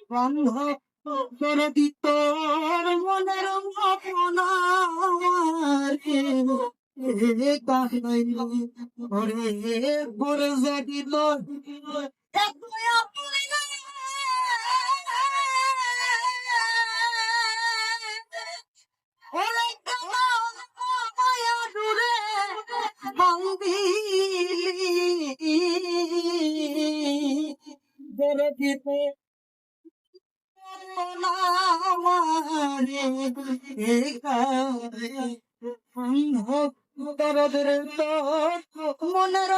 বন্ধ করে দিত মনের ভাবনা ভরে দিল দিতে মনের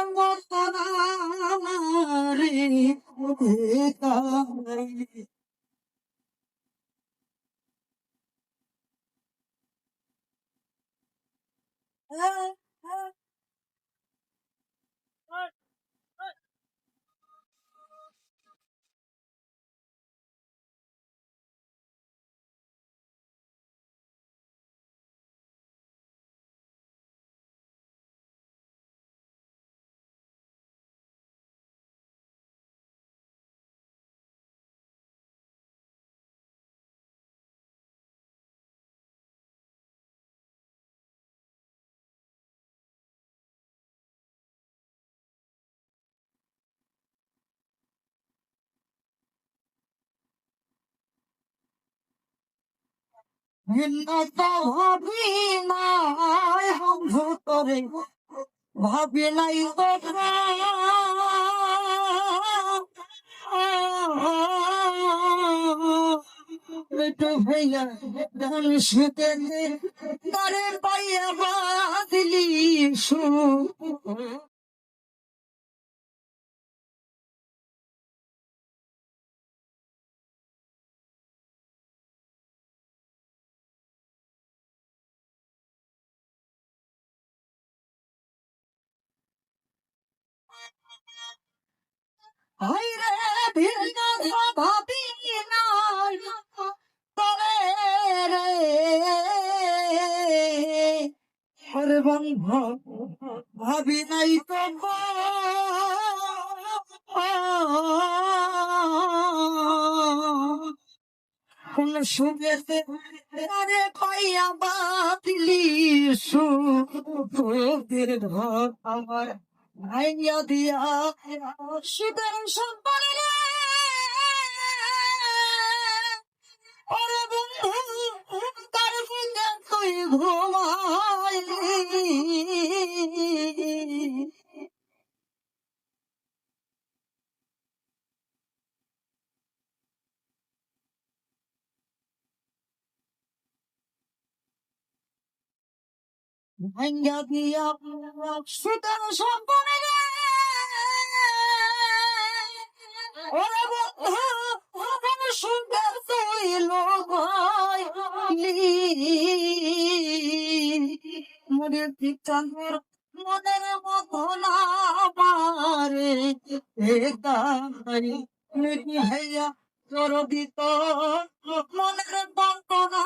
ভাবি নাই বন্ধু করে ভাবি নাই কথা ভাইয়া গান শুতে তারে পাইয়া বাদিলি সু ভাবি নাই তরে রে হরে বন্ধ ভাবি নাই তো কোন সুখেতে আরে পাইয়া বাতিলি সুখের ঘর আমার ভাইয়া দিয়া সুদের সম্পর্ক ওরে বন্ধু তার বুঝে তুই ঘুমাইলি ভাইয়া দিয়া সুদের সম্পর্ক ওরে বন্ধু সুন্দর তুই লোগাইলি মনের পিছনের মনের মতো না পারে ভাইয়া তোর ভিতর মনের বন্ধ না